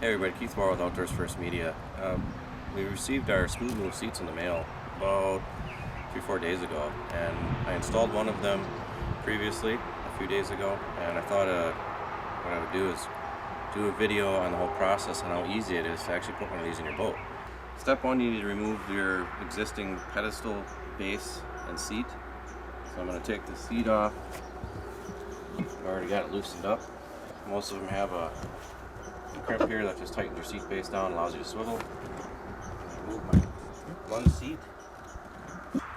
Hey everybody, Keith Worrall with Outdoors First Media. We received our smooth move seats in the mail about 3-4 days ago, and I installed one of them previously a few days ago, and I thought what I would do is do a video on the whole process and how easy it is to actually put one of these in your boat. Step one, you need to remove your existing pedestal, base, and seat. So I'm going to take the seat off. I've already got it loosened up. Most of them have a crimp here that just tightens your seat base down, allows you to swivel. Move my one seat.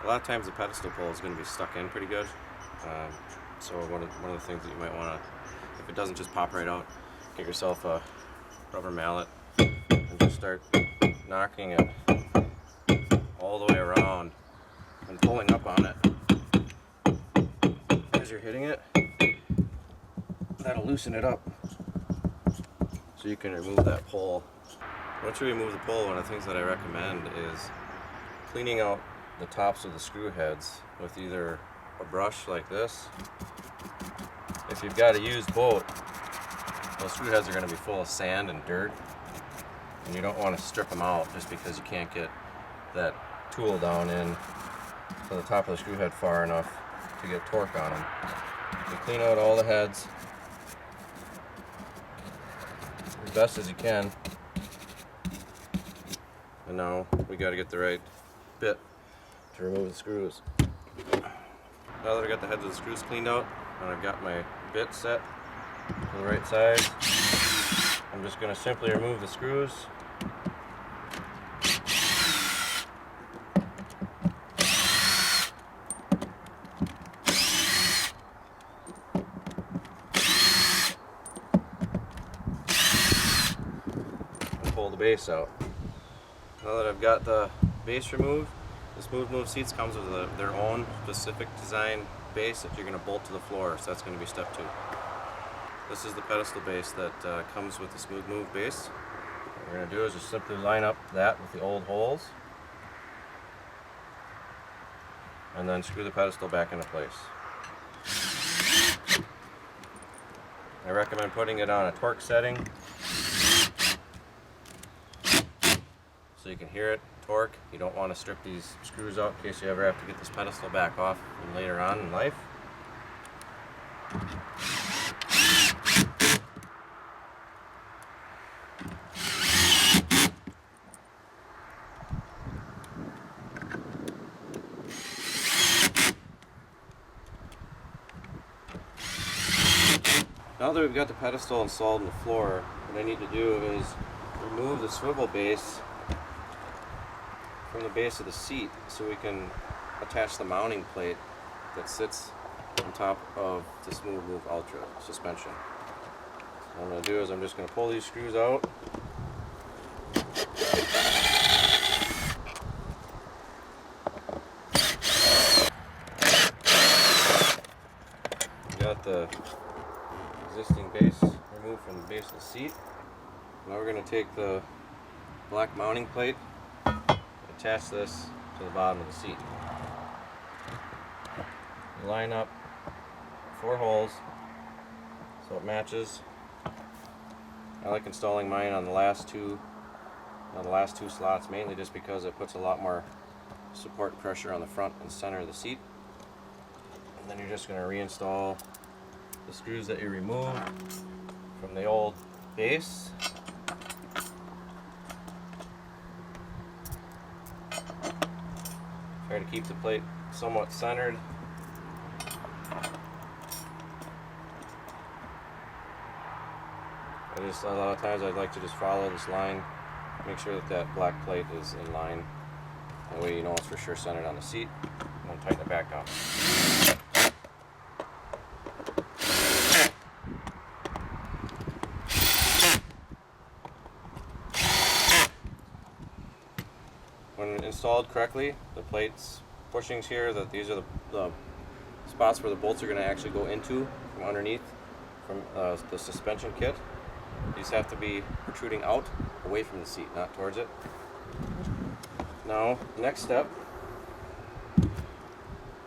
A lot of times the pedestal pole is going to be stuck in pretty good. So one of the things that you might want to, if it doesn't just pop right out, get yourself a rubber mallet and just start knocking it all the way around and pulling up on it. As you're hitting it, that'll loosen it up so you can remove that pole. Once you remove the pole, one of the things that I recommend is cleaning out the tops of the screw heads with either a brush like this. If you've got a used boat, those screw heads are going to be full of sand and dirt, and you don't want to strip them out just because you can't get that tool down in to the top of the screw head far enough to get torque on them. You clean out all the heads as best as you can, and now we got to get the right bit to remove the screws. Now that I got the heads of the screws cleaned out and I've got my bit set to the right size, I'm just going to simply remove the screws. Pull the base out. Now that I've got the base removed, the smooth move seats comes with their own specific design base that you're going to bolt to the floor, so that's going to be step 2. This is the pedestal base that comes with the smooth move base. What we're going to do is just simply line up that with the old holes and then screw the pedestal back into place. I recommend putting it on a torque setting so you can hear it torque. You don't want to strip these screws out in case you ever have to get this pedestal back off later on in life. Now that we've got the pedestal installed in the floor, what I need to do is remove the swivel base from the base of the seat so we can attach the mounting plate that sits on top of the Smooth Move Ultra suspension. What I'm going to do is I'm just going to pull these screws out. Got the existing base removed from the base of the seat. Now we're going to take the black mounting plate, attach this to the bottom of the seat. You line up 4 holes so it matches. I like installing mine on the last two slots, mainly just because it puts a lot more support pressure on the front and center of the seat. And then you're just going to reinstall the screws that you removed from the old base. Try to keep the plate somewhat centered. A lot of times I'd like to just follow this line, make sure that that black plate is in line. That way you know it's for sure centered on the seat, and then tighten it back down. When installed correctly, the plates, bushings here, these are the spots where the bolts are going to actually go into from underneath from the suspension kit. These have to be protruding out, away from the seat, not towards it. Now, the next step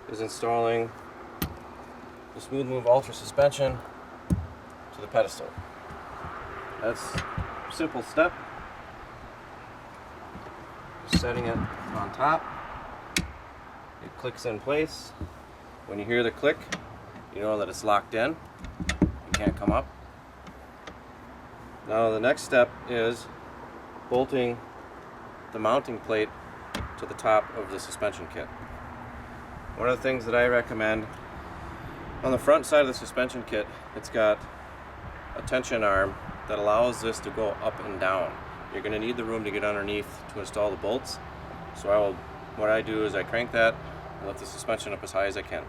is installing the Smooth Move Ultra suspension to the pedestal. That's simple step. Setting it on top. It clicks in place. When you hear the click, you know that it's locked in. You can't come up. Now the next step is bolting the mounting plate to the top of the suspension kit. One of the things that I recommend, on the front side of the suspension kit, it's got a tension arm that allows this to go up and down. You're going to need the room to get underneath to install the bolts. So what I do is I crank that and lift the suspension up as high as I can.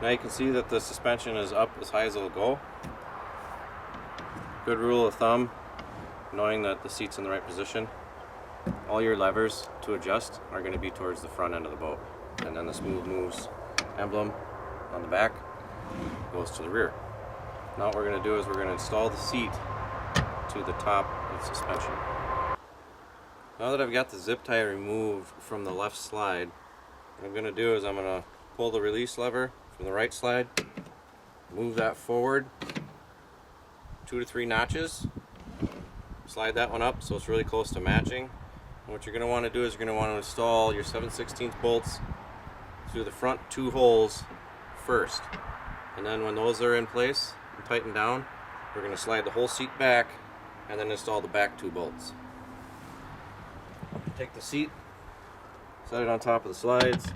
Now you can see that the suspension is up as high as it'll go. Good rule of thumb, knowing that the seat's in the right position, all your levers to adjust are going to be towards the front end of the boat. And then the Smooth Moves emblem on the back goes to the rear. Now what we're going to do is we're going to install the seat to the top of the suspension. Now that I've got the zip tie removed from the left slide, what I'm going to do is I'm going to pull the release lever from the right slide, move that forward 2 to 3 notches, slide that one up so it's really close to matching. And what you're going to want to do is you're going to want to install your 7/16 bolts through the front 2 holes first. And then when those are in place and tightened down, we're going to slide the whole seat back and then install the back 2 bolts. Take the seat, set it on top of the slides,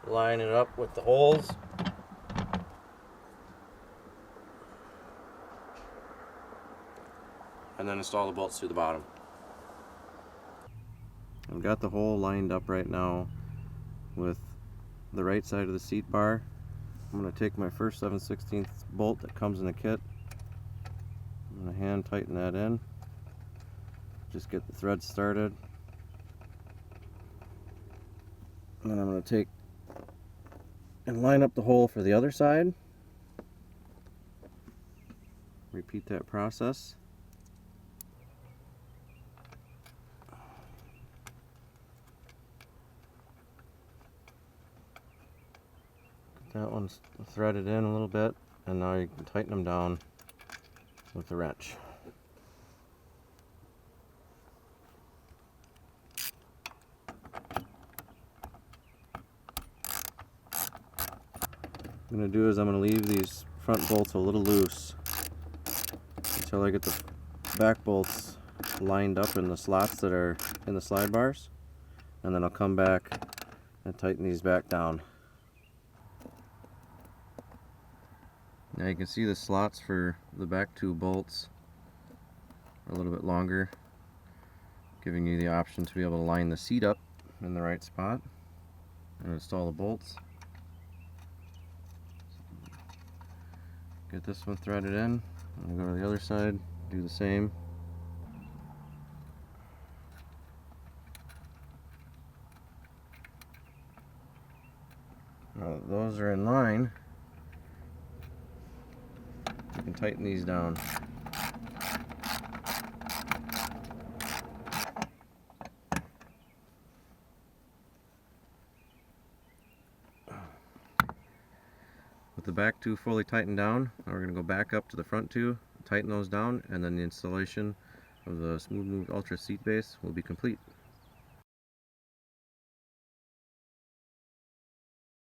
line it up with the holes, and then install the bolts through the bottom. I've got the hole lined up right now with the right side of the seat bar. I'm going to take my first 7/16 bolt that comes in the kit. I'm going to hand tighten that in. Just get the thread started. And then I'm going to take and line up the hole for the other side. Repeat that process. Get that one's threaded in a little bit, and now you can tighten them down with the wrench. What I'm going to do is I'm going to leave these front bolts a little loose until I get the back bolts lined up in the slots that are in the slide bars, and then I'll come back and tighten these back down. Now you can see the slots for the back 2 bolts are a little bit longer, giving you the option to be able to line the seat up in the right spot and install the bolts. Get this one threaded in, and go to the other side, do the same. Now that those are in line, you can tighten these down. With the back 2 fully tightened down, now we're going to go back up to the front 2, tighten those down, and then the installation of the Smooth Move Ultra seat base will be complete.